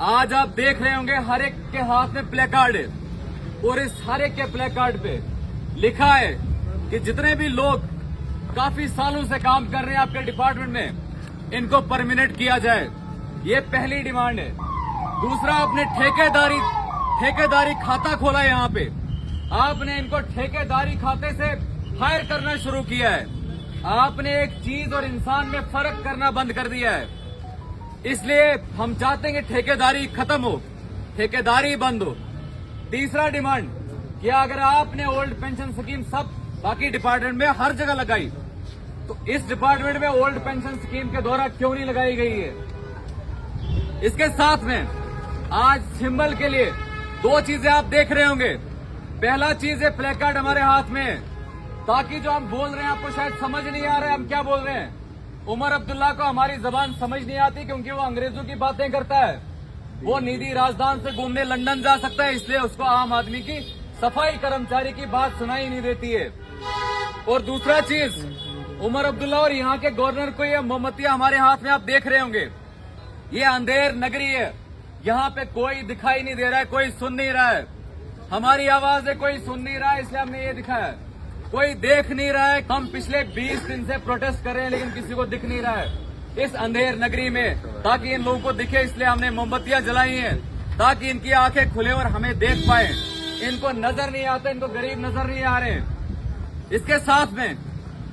आज आप देख रहे होंगे हर एक के हाथ में प्ले कार्ड है और इस हर एक के प्ले कार्ड पे लिखा है कि जितने भी लोग काफी सालों से काम कर रहे हैं आपके डिपार्टमेंट में, इनको परमानेंट किया जाए। ये पहली डिमांड है। दूसरा, आपने ठेकेदारी खाता खोला है। यहाँ पे आपने इनको ठेकेदारी खाते से हायर करना शुरू किया है। आपने एक चीज और इंसान में फर्क करना बंद कर दिया है। इसलिए हम चाहते हैं कि ठेकेदारी खत्म हो, ठेकेदारी बंद हो। तीसरा डिमांड कि अगर आपने ओल्ड पेंशन स्कीम सब बाकी डिपार्टमेंट में हर जगह लगाई, तो इस डिपार्टमेंट में ओल्ड पेंशन स्कीम के द्वारा क्यों नहीं लगाई गई है। इसके साथ में आज सिंबल के लिए दो चीजें आप देख रहे होंगे। पहला चीज है प्ले कार्ड हमारे हाथ में है, ताकि जो हम बोल रहे हैं आपको शायद समझ नहीं आ रहा है हम क्या बोल रहे हैं। उमर अब्दुल्ला को हमारी जबान समझ नहीं आती क्योंकि वो अंग्रेजों की बातें करता है। वो निधि राजधान से घूमने लंदन जा सकता है, इसलिए उसको आम आदमी की सफाई कर्मचारी की बात सुनाई नहीं देती है। और दूसरा चीज, उमर अब्दुल्ला और यहाँ के गवर्नर को ये मोमबत्तियां हमारे हाथ में आप देख रहे होंगे। ये अंधेर नगरी है, यहाँ पे कोई दिखाई नहीं दे रहा है, कोई सुन नहीं रहा है। हमारी आवाज है, कोई सुन नहीं रहा है, इसलिए हमने ये दिखाया है। कोई देख नहीं रहा है। हम पिछले 20 दिन से प्रोटेस्ट कर रहे हैं, लेकिन किसी को दिख नहीं रहा है इस अंधेर नगरी में, ताकि इन लोगों को दिखे। इसलिए हमने मोमबत्तियां जलाई हैं, ताकि इनकी आंखें खुले और हमें देख पाए। इनको नजर नहीं आता, इनको गरीब नजर नहीं आ रहे। इसके साथ में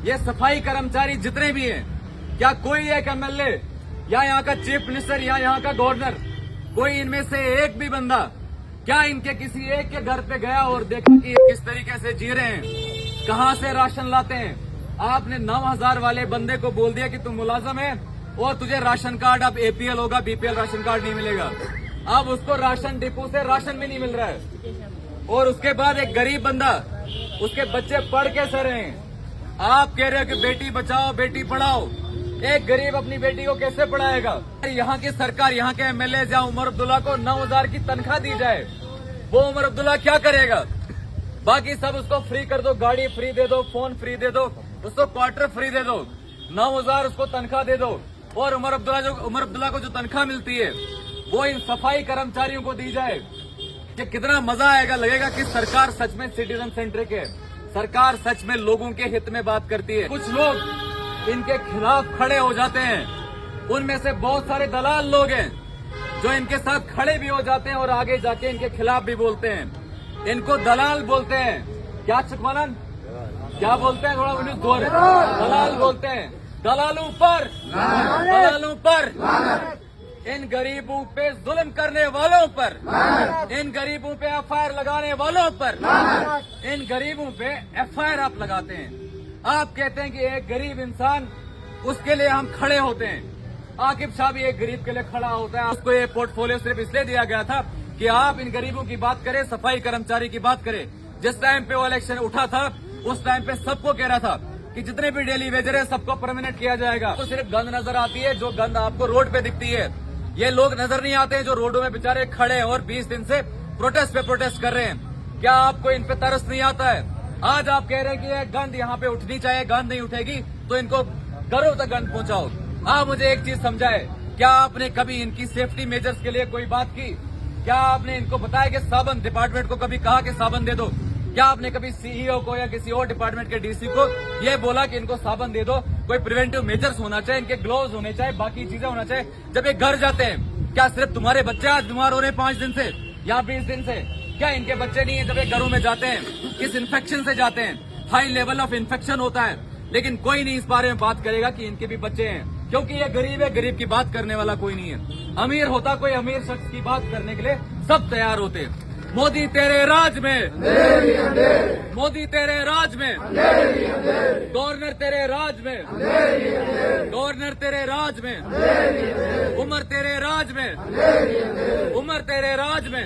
ये सफाई कर्मचारी जितने भी हैं, क्या कोई एक एमएलए या यहाँ का चीफ मिनिस्टर या यहाँ का गवर्नर, कोई इनमें से एक भी बंदा क्या इनके किसी एक के घर पे गया और देखा कि ये किस तरीके से जी रहे हैं, कहां से राशन लाते हैं। आपने 9000 वाले बंदे को बोल दिया कि तुम मुलाजम है और तुझे राशन कार्ड अब एपीएल होगा, बीपीएल राशन कार्ड नहीं मिलेगा। अब उसको राशन डिपो से राशन भी नहीं मिल रहा है। और उसके बाद एक गरीब बंदा, उसके बच्चे पढ़ कैसे रहे हैं। आप कह रहे हो कि बेटी बचाओ बेटी पढ़ाओ, एक गरीब अपनी बेटी को कैसे पढ़ाएगा। यहाँ की सरकार, यहाँ के एमएलए या उमर अब्दुल्ला को 9000 की तनख्वाह दी जाए, वो उमर अब्दुल्ला क्या करेगा। बाकी सब उसको फ्री कर दो, गाड़ी फ्री दे दो, फोन फ्री दे दो, उसको क्वार्टर फ्री दे दो, 9000 उसको तनख्वाह दे दो। और उमर अब्दुल्ला को जो तनख्वाह मिलती है वो इन सफाई कर्मचारियों को दी जाए। कि कितना मजा आएगा, लगेगा कि सरकार सच में सिटीजन सेंट्रिक है, सरकार सच में लोगों के हित में बात करती है। कुछ लोग इनके खिलाफ खड़े हो जाते हैं, उनमें से बहुत सारे दलाल लोग हैं जो इनके साथ खड़े भी हो जाते हैं और आगे जाके इनके खिलाफ भी बोलते हैं। इनको दलाल बोलते हैं। क्या चकमानन क्या बोलते हैं, थोड़ा उन्हें जोर है। दलाल बोलते हैं। दलालों पर इन गरीबों पे जुल्म करने वालों पर, इन गरीबों पे एफआईआर लगाने वालों पर, इन गरीबों पे एफआईआर आप लगाते हैं। आप कहते हैं कि एक गरीब इंसान, उसके लिए हम खड़े होते हैं। आकिब शाह भी एक गरीब के लिए खड़ा होता है। उसको ये पोर्टफोलियो सिर्फ इसलिए दिया गया था कि आप इन गरीबों की बात करें, सफाई कर्मचारी की बात करें। जिस टाइम पे वो इलेक्शन उठा था, उस टाइम पे सबको कह रहा था कि जितने भी डेली वेजर है सबको परमानेंट किया जाएगा। तो सिर्फ गंद नजर आती है, जो गंद आपको रोड पे दिखती है। ये लोग नजर नहीं आते हैं जो रोडों में बेचारे खड़े हैं और 20 दिन से प्रोटेस्ट पे प्रोटेस्ट कर रहे हैं। क्या आपको इन पे तरस नहीं आता है। आज आप कह रहे हैं कि ये गंद यहाँ पे उठनी चाहिए, गंद नहीं उठेगी तो इनको घरों तक गंद पहुंचाओ। आप मुझे एक चीज समझाए, क्या आपने कभी इनकी सेफ्टी मेजर्स के लिए कोई बात की। क्या आपने इनको बताया कि साबुन, डिपार्टमेंट को कभी कहा कि साबुन दे दो। क्या आपने कभी सीईओ को या किसी और डिपार्टमेंट के डीसी को ये बोला कि इनको साबुन दे दो। कोई प्रिवेंटिव मेजर्स होना चाहिए, इनके ग्लोव्स होने चाहिए, बाकी चीजें होना चाहिए जब ये घर जाते हैं। क्या सिर्फ तुम्हारे बच्चे आज बीमार हो रहे हैं 5 दिन से या 20 दिन से, क्या इनके बच्चे नहीं है जब ये घरों में जाते हैं, किस इन्फेक्शन से जाते हैं, हाई लेवल ऑफ इन्फेक्शन होता है। लेकिन कोई नहीं इस बारे में बात करेगा कि इनके भी बच्चे हैं, क्योंकि ये गरीब है, गरीब की बात करने वाला कोई नहीं है। अमीर होता कोई अमीर शख्स की बात करने के लिए सब तैयार होते। मोदी तेरे राज में, मोदी तेरे राज में, गवर्नर तेरे राज में, गवर्नर तेरे राज में, उमर तेरे राज में, उमर तेरे राज में।